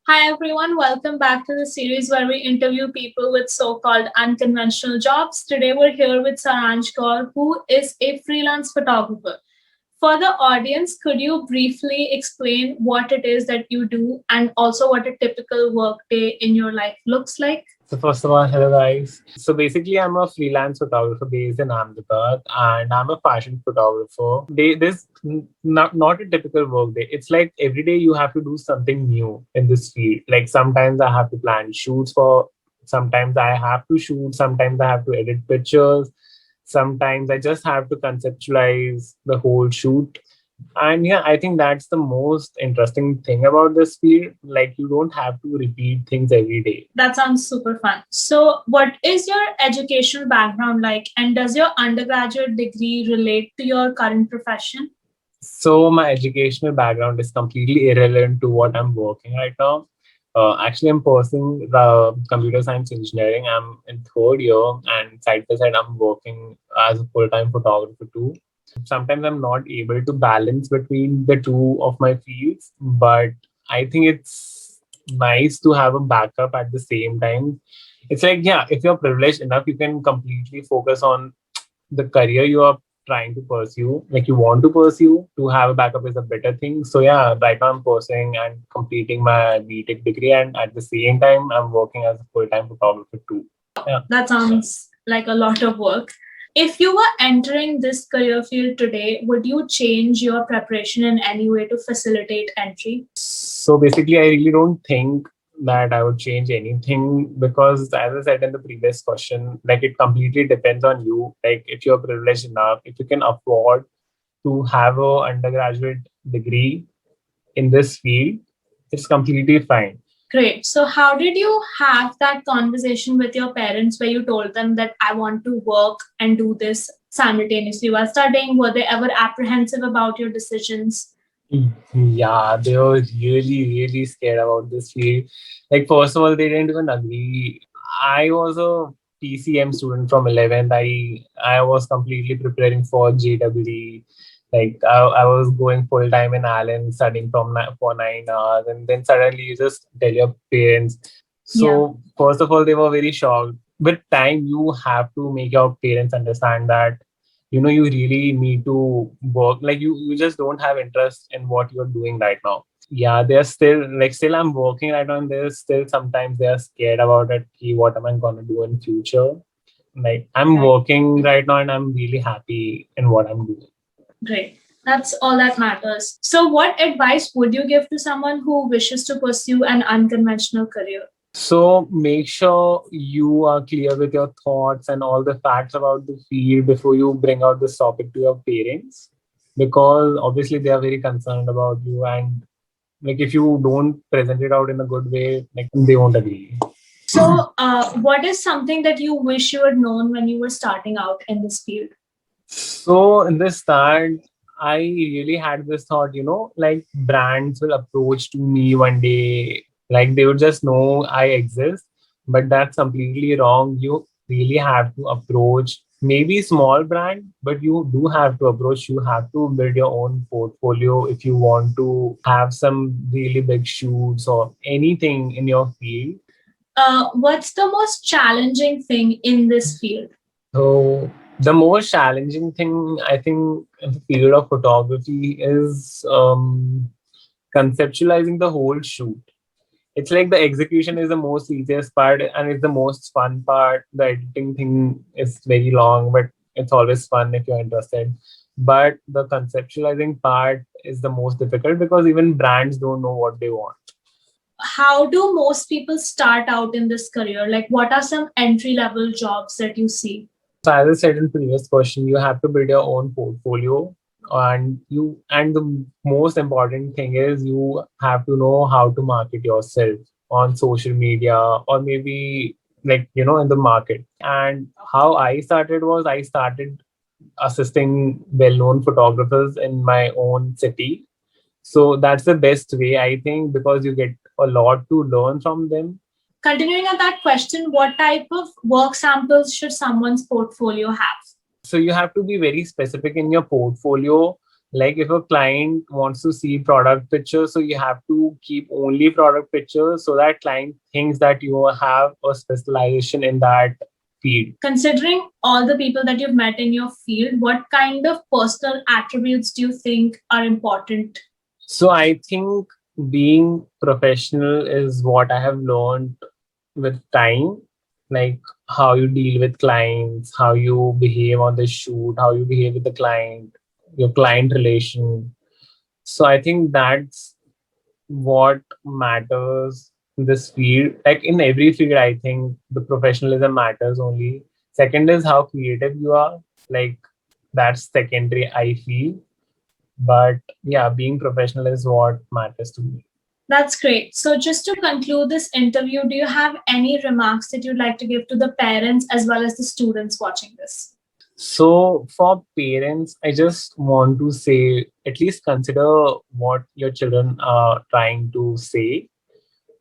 Hi everyone, welcome back to the series where we interview people with so-called unconventional jobs. Today we're here with Saransh Gaur, who is a freelance photographer. For the audience, could you briefly explain what it is that you do and also what a typical workday in your life looks like? So first of all, hello guys. So basically, I'm a freelance photographer based in Ahmedabad, and I'm a fashion photographer. This not a typical work day. It's like every day you have to do something new in this field. Like sometimes I have to plan shoots for. Sometimes I have to shoot. Sometimes I have to edit pictures. Sometimes I just have to conceptualize the whole shoot. And yeah, I think that's the most interesting thing about this field. Like you don't have to repeat things every day. That sounds super fun. So, what is your educational background like, and does your undergraduate degree relate to your current profession? So my educational background is completely irrelevant to what I'm working right now. Actually, I'm pursuing the computer science engineering. I'm in third year, and side by side, I'm working as a full-time photographer too. Sometimes I'm not able to balance between the two of my fields, but I think it's nice to have a backup at the same time. It's like, yeah, if you're privileged enough, you can completely focus on the career you are trying to pursue, like you want to pursue. To have a backup is a better thing. So yeah, right now I'm pursuing and completing my BTech degree, and at the same time I'm working as a full-time photographer too. Yeah. That sounds like a lot of work. If you were entering this career field today, would you change your preparation in any way to facilitate entry? So basically, I really don't think that I would change anything because, as I said in the previous question, like it completely depends on you. Like if you're privileged enough, if you can afford to have a undergraduate degree in this field, it's completely fine. Great. So, how did you have that conversation with your parents where you told them that I want to work and do this simultaneously while studying? Were they ever apprehensive about your decisions? Yeah, they were really, really scared about this field. Like, first of all, they didn't even agree. I was a PCM student from 11th. I was completely preparing for JWD. Like, I was going full time in Allen, studying for 9 hours, and then suddenly you just tell your parents. So, first of all, they were very shocked. With time, you have to make your parents understand that you really need to work. Like you just don't have interest in what you're doing right now. Yeah, they're still I'm working right now, and they're still sometimes they're scared about it. What am I gonna do in future? Like I'm working right now, and I'm really happy in what I'm doing. Great. That's all that matters. So, what advice would you give to someone who wishes to pursue an unconventional career? So make sure you are clear with your thoughts and all the facts about the field before you bring out this topic to your parents, because obviously they are very concerned about you, and like if you don't present it out in a good way, like they won't agree. So, what is something that you wish you had known when you were starting out in this field? So in the start, I really had this thought, like brands will approach to me one day, like they would just know I exist. But that's completely wrong. You really have to approach maybe small brand, but you do have to approach. You have to build your own portfolio if you want to have some really big shoots or anything in your field. What's the most challenging thing in this field? So the most challenging thing I think in the field of photography is conceptualizing the whole shoot. It's like the execution is the most easiest part and it's the most fun part. The editing thing is very long, but it's always fun if you're interested. But the conceptualizing part is the most difficult because even brands don't know what they want. How do most people start out in this career? Like, what are some entry level jobs that you see? So as I said in previous question, you have to build your own portfolio, and the most important thing is you have to know how to market yourself on social media or maybe like in the market. And how I started was I started assisting well-known photographers in my own city. So that's the best way I think because you get a lot to learn from them. Continuing on that question, what type of work samples should someone's portfolio have? So you have to be very specific in your portfolio. Like if a client wants to see product pictures, so you have to keep only product pictures so that client thinks that you have a specialization in that field. Considering all the people that you've met in your field, what kind of personal attributes do you think are important? So I think being professional is what I have learned with time, like how you deal with clients, how you behave on the shoot, how you behave with the client, your client relation. So I think that's what matters in this field. Like in every field, I think the professionalism matters only. Second is how creative you are. Like that's secondary, I feel. But yeah, being professional is what matters to me. That's great. So, just to conclude this interview, do you have any remarks that you'd like to give to the parents as well as the students watching this? So for parents, I just want to say at least consider what your children are trying to say.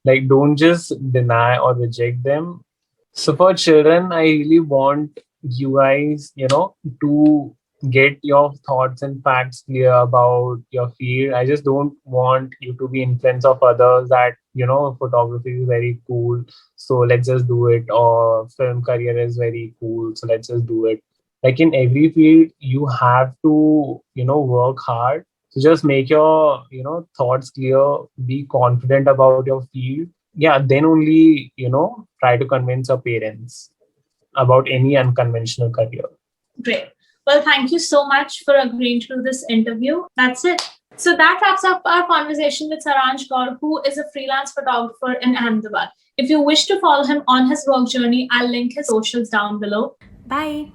Like don't just deny or reject them. So for children, I really want you guys, to get your thoughts and facts clear about your field. I just don't want you to be influenced of others that, photography is very cool. So let's just do it. Or film career is very cool. So let's just do it. Like in every field, you have to, work hard. So just make your, thoughts clear, be confident about your field. Yeah, then only, try to convince your parents about any unconventional career. Great. Well, thank you so much for agreeing to do this interview. That's it. So that wraps up our conversation with Saransh Gaur, who is a freelance photographer in Ahmedabad. If you wish to follow him on his work journey, I'll link his socials down below. Bye.